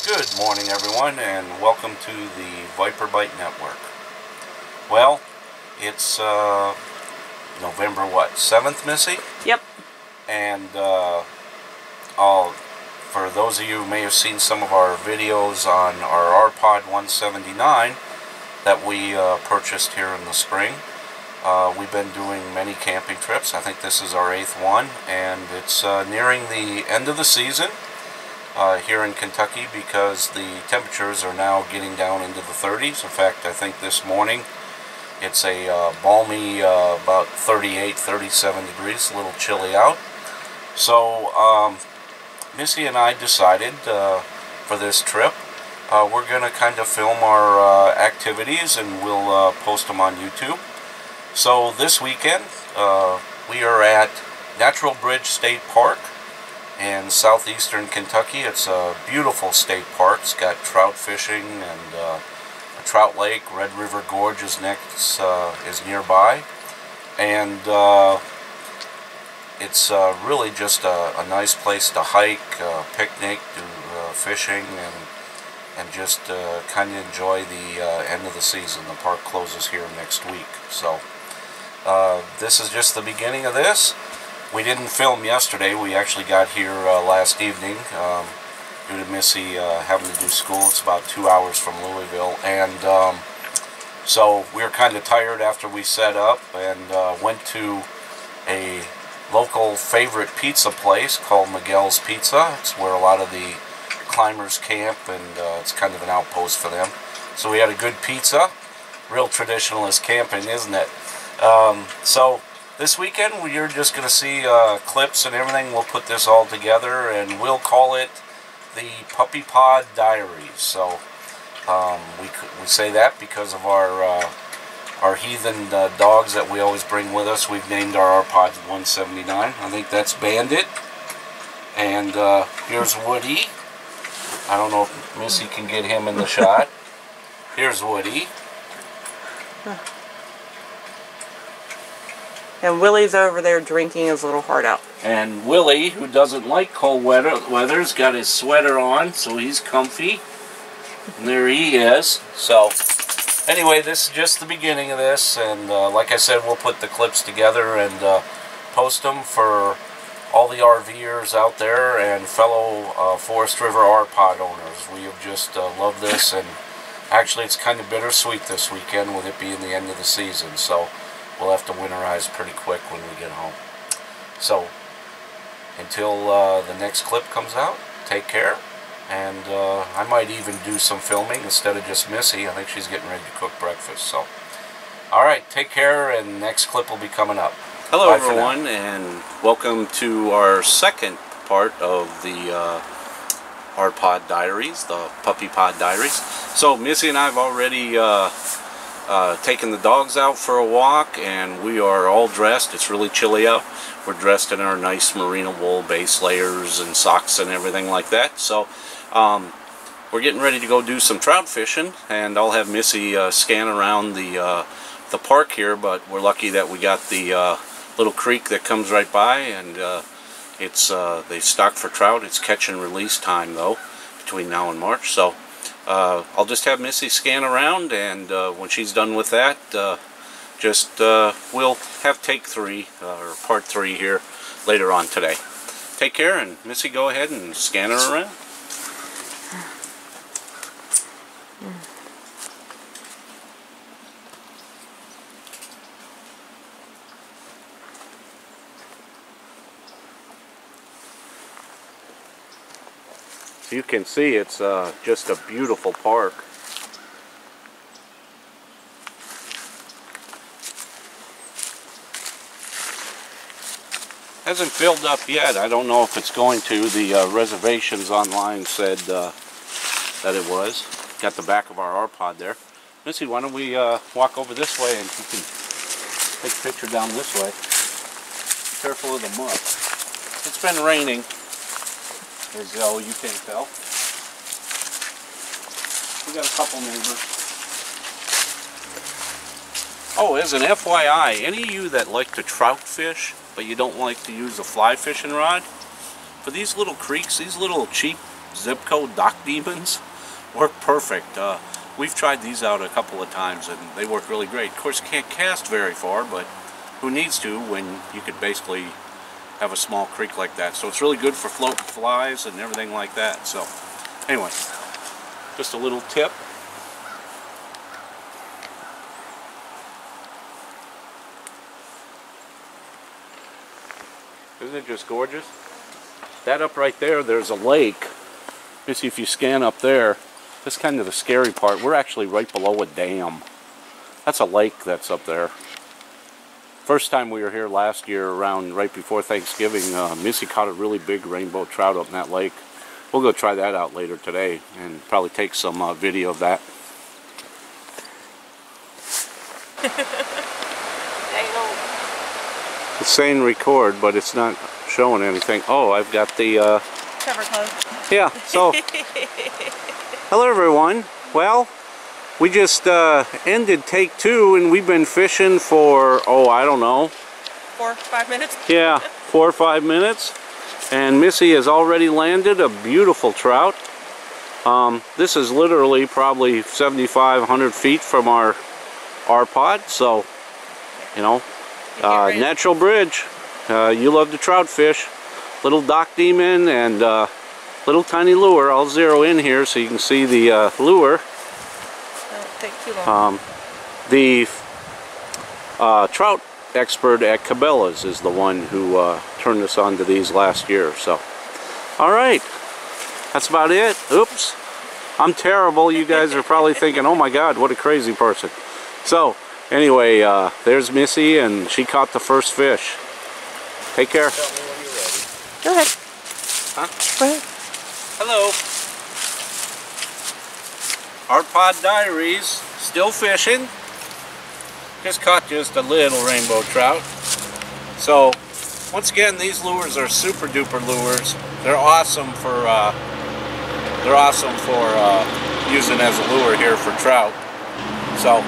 Good morning, everyone, and welcome to the Viper Bite Network. Well, it's November 7th, Missy? Yep. And for those of you who may have seen some of our videos on our RPod 179 that we purchased here in the spring, we've been doing many camping trips. I think this is our 8th one, and it's nearing the end of the season here in Kentucky because the temperatures are now getting down into the 30s. In fact, I think this morning it's a balmy about 38, 37 degrees, a little chilly out. So Missy and I decided for this trip we're going to kind of film our activities, and we'll post them on YouTube. So this weekend we are at Natural Bridge State Park in southeastern Kentucky. It's a beautiful state park. It's got trout fishing and a trout lake. Red River Gorge is next, is nearby, and it's really just a nice place to hike, picnic, do fishing, and just kind of enjoy the end of the season. The park closes here next week, so this is just the beginning of this. We didn't film yesterday. We actually got here last evening due to Missy having to do school. It's about 2 hours from Louisville, and so we were kind of tired after we set up, and went to a local favorite pizza place called Miguel's Pizza. It's where a lot of the climbers camp, and it's kind of an outpost for them. So we had a good pizza. Real traditionalist camping, isn't it? So this weekend we're just going to see clips and everything. We'll put this all together, and we'll call it the Puppy Pod Diaries. So we say that because of our heathen dogs that we always bring with us. We've named our RPod 179. I think that's Bandit. And here's Woody. I don't know if Missy can get him in the shot. Here's Woody. And Willy's over there drinking his little heart out. And Willy, who doesn't like cold weather's got his sweater on, so he's comfy. And there he is. So anyway, this is just the beginning of this, and like I said, we'll put the clips together and post them for all the RVers out there and fellow Forest River RPod owners. We have just loved this, and actually it's kind of bittersweet this weekend with it being the end of the season, so we'll have to winterize pretty quick when we get home. So until the next clip comes out, take care. And I might even do some filming instead of just Missy. I think she's getting ready to cook breakfast. So, alright, take care, and next clip will be coming up. Hello, bye everyone, and welcome to our second part of the RPod Diaries, the Puppy Pod Diaries. So, Missy and I have already taken the dogs out for a walk, and we are all dressed. It's really chilly out. We're dressed in our nice merino wool base layers and socks and everything like that. So we're getting ready to go do some trout fishing, and I'll have Missy scan around the park here, but we're lucky that we got the little creek that comes right by, and it's they stock for trout. It's catch and release time though, between now and March. So I'll just have Missy scan around, and when she's done with that, we'll have take 3 or part 3 here later on today. Take care, and Missy, go ahead and scan her around. You can see it's just a beautiful park. Hasn't filled up yet. I don't know if it's going to. The reservations online said that it was. Got the back of our RPod there. Missy, why don't we walk over this way, and you can take a picture down this way. Be careful of the mud. It's been raining, as you can tell. We got a couple neighbors. Oh, as an FYI, any of you that like to trout fish, but you don't like to use a fly fishing rod, for these little creeks, these little cheap Zipco Dock Demons work perfect. We've tried these out a couple of times and they work really great. Of course, you can't cast very far, but who needs to when you could basically have a small creek like that. So it's really good for floating flies and everything like that. So anyway, just a little tip. Isn't it just gorgeous? That up right there, there's a lake. You see if you scan up there, that's kind of the scary part. We're actually right below a dam. That's a lake that's up there. First time we were here last year around right before Thanksgiving, Missy caught a really big rainbow trout up in that lake. We'll go try that out later today and probably take some video of that. It's saying record, but it's not showing anything. Oh, I've got the cover closed. Yeah, so hello everyone. Well, we just ended take 2 and we've been fishing for, oh, I don't know, 4 or 5 minutes. Yeah, 4 or 5 minutes, and Missy has already landed a beautiful trout. This is literally probably 75-100 feet from our pod, so you know, natural bridge. You love to trout fish. Little Dock Demon and little tiny lure. I'll zero in here so you can see the lure. Don't take too long. The trout expert at Cabela's is the one who turned us on to these last year. So, all right, that's about it. Oops, I'm terrible. You guys are probably thinking, oh my God, what a crazy person. So, anyway, there's Missy, and she caught the first fish. Take care. Tell me when you're ready. Go ahead. Huh? Go ahead. Hello. Our pod Diaries, still fishing. Just caught just a little rainbow trout. So, once again, these lures are super duper lures. They're awesome for using as a lure here for trout. So,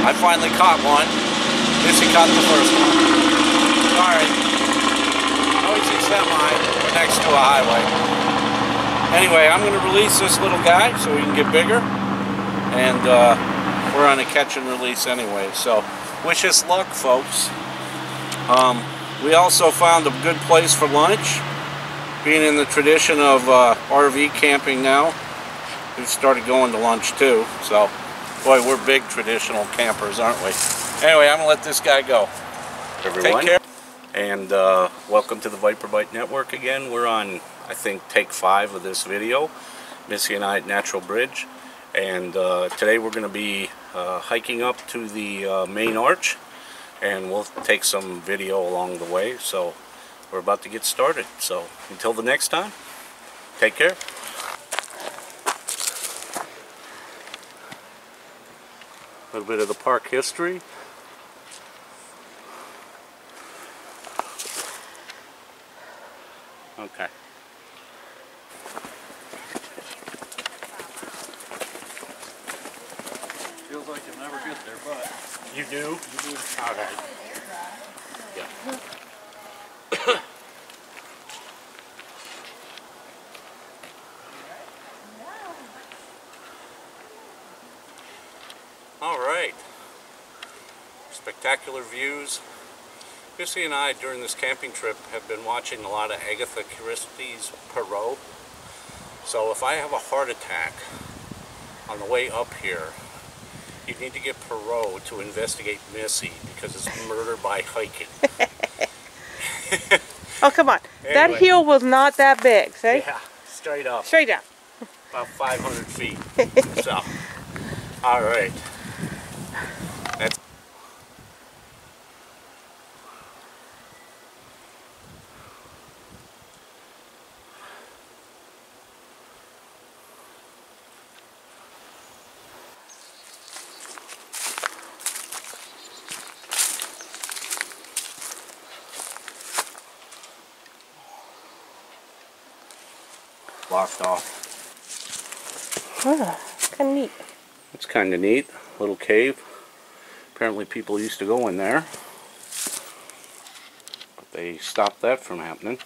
I finally caught one. Missy caught the first one. Sorry. Noisy semi next to a highway. Anyway, I'm going to release this little guy so we can get bigger. And we're on a catch and release anyway. So, wish us luck, folks. We also found a good place for lunch. Being in the tradition of RV camping now, we've started going to lunch too. So, boy, we're big traditional campers, aren't we? Anyway, I'm going to let this guy go. Everyone. Take care. And welcome to the Viper Bite Network again. We're on, I think, take 5 of this video. Missy and I at Natural Bridge. And today we're going to be hiking up to the main arch. And we'll take some video along the way. So we're about to get started. So until the next time, take care. A little bit of the park history. Okay. Feels like you'll never get there, but you do? You do. All right. Yeah. All right. Spectacular views. Missy and I, during this camping trip, have been watching a lot of Agatha Christie's Poirot. So if I have a heart attack on the way up here, you need to get Poirot to investigate Missy because it's murder by hiking. Oh, come on. Anyway. That hill was not that big, see? Yeah, straight up. Straight down. About 500 feet. So, all right. That's blocked off. Oh, kind of neat. It's kind of neat. Little cave. Apparently people used to go in there. But they stopped that from happening.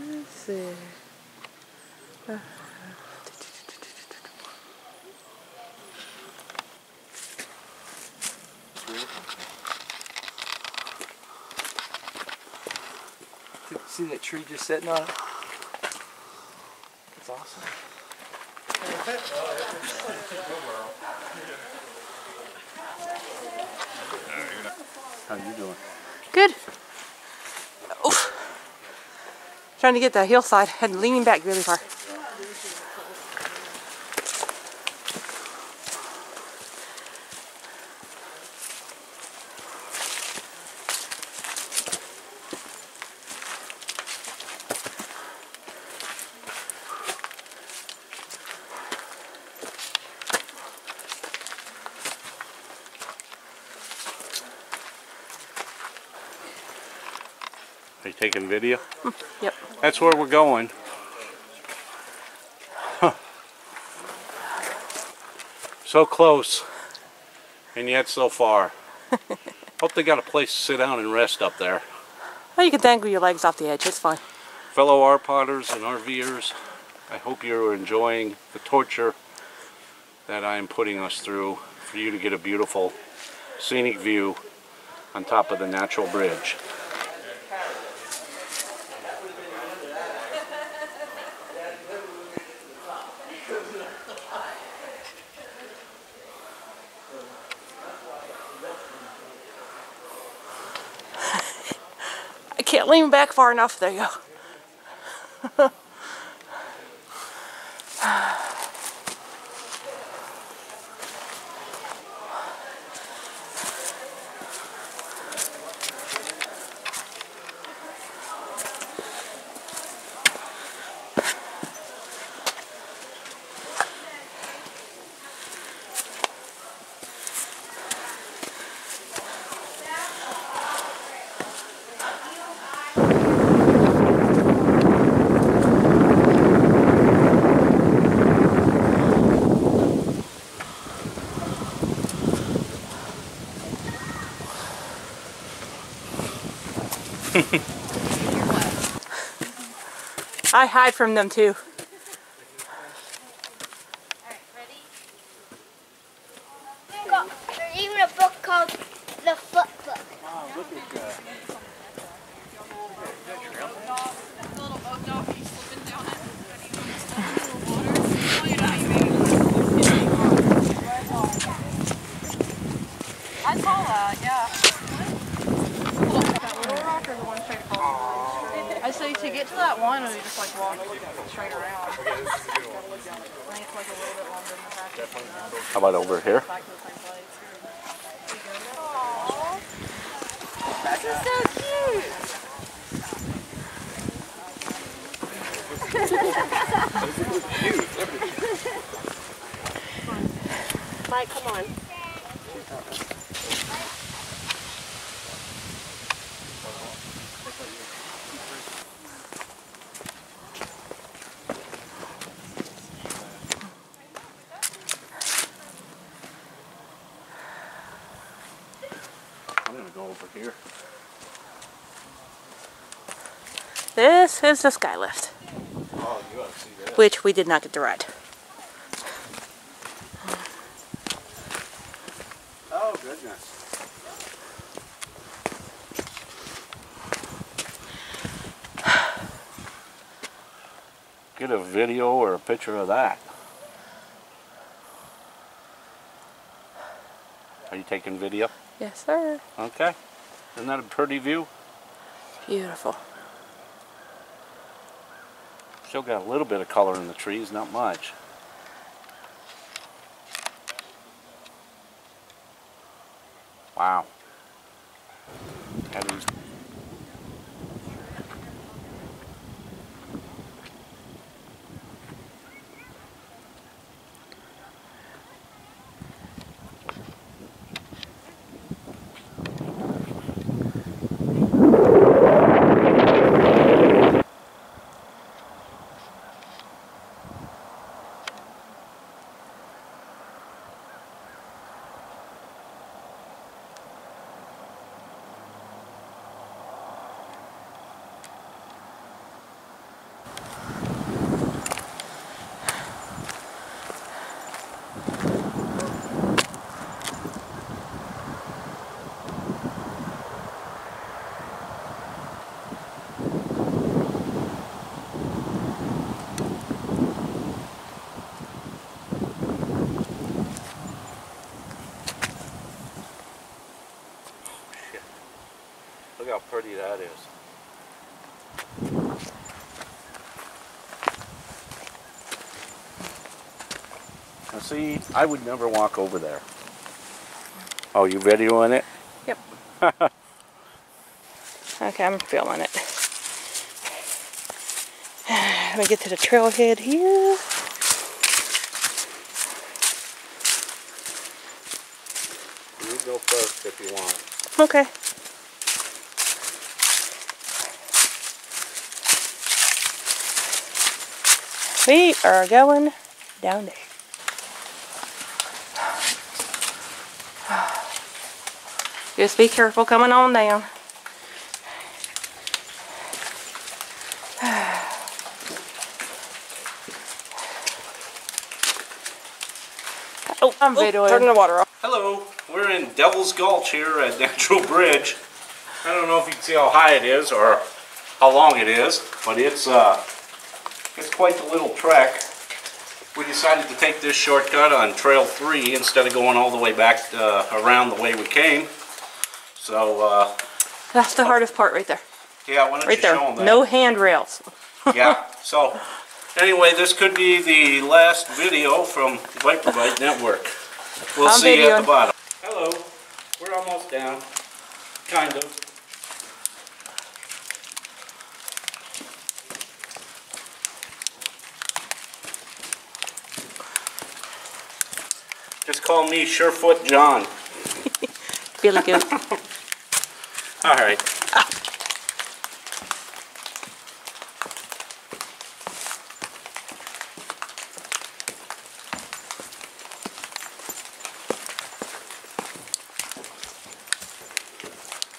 Let's see. See that tree just sitting on it? It's awesome. How you doing? Good. Oof. Trying to get the hillside and leaning back really far. Are you taking video? Yep. That's where we're going. Huh. So close, and yet so far. Hope they got a place to sit down and rest up there. Well, you can dangle your legs off the edge. It's fine. Fellow R-potters and RVers, I hope you're enjoying the torture that I am putting us through for you to get a beautiful scenic view on top of the natural bridge. I can't lean back far enough. There you go. I hide from them too. There's even a book called The Foot Book. Wow, look at that. I saw that, yeah. That little rock or the one straight across? I say to get to that one, or you just like walk straight around. I think it's like a little bit longer than the back. How about over here? Back to the same place. This is so cute. Mike, come on. I'm going to go over here. This is the sky lift, Oh, you ought to see that. which we did not get to ride. Oh, goodness. Get a video or a picture of that. Are you taking video? Yes, sir. Okay. Isn't that a pretty view? Beautiful. Still got a little bit of color in the trees, not much. Wow. That is pretty that is. Now see, I would never walk over there. Oh, you videoing it? Yep. Okay, I'm filming it. Let me get to the trailhead here. You go first if you want. Okay. We are going down there. Just be careful coming on down. Oh, I'm videoing. Turning the water off. Hello, we're in Devil's Gulch here at Natural Bridge. I don't know if you can see how high it is or how long it is, but it's quite the little trek. We decided to take this shortcut on Trail 3 instead of going all the way back around the way we came. So That's the hardest part right there. yeah, why don't Right you there. show them that? No handrails. Yeah, so anyway, this could be the last video from Viper Bite Network. We'll I'm see you at videoing. the bottom. Hello, we're almost down. Kind of. Just call me Surefoot John. Billy Goat. All right.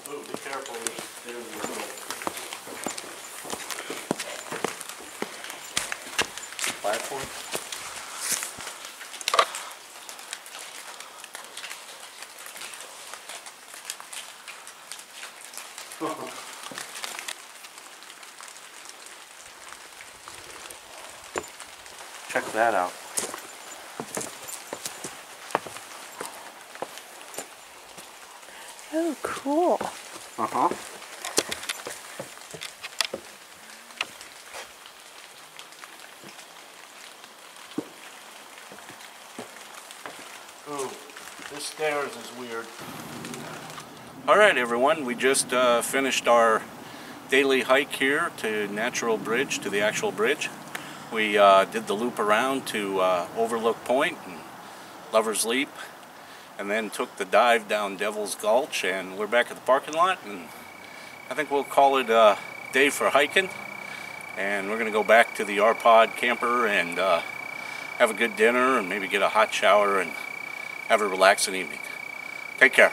Oh, be careful. There's the little platform. Check that out. Oh, cool. Uh-huh. Ooh, this stairs is weird. All right, everyone, we just finished our daily hike here to Natural Bridge, to the actual bridge. We did the loop around to Overlook Point and Lover's Leap, and then took the dive down Devil's Gulch, and we're back at the parking lot, and I think we'll call it a day for hiking, and we're going to go back to the R-Pod camper and have a good dinner and maybe get a hot shower and have a relaxing evening. Take care.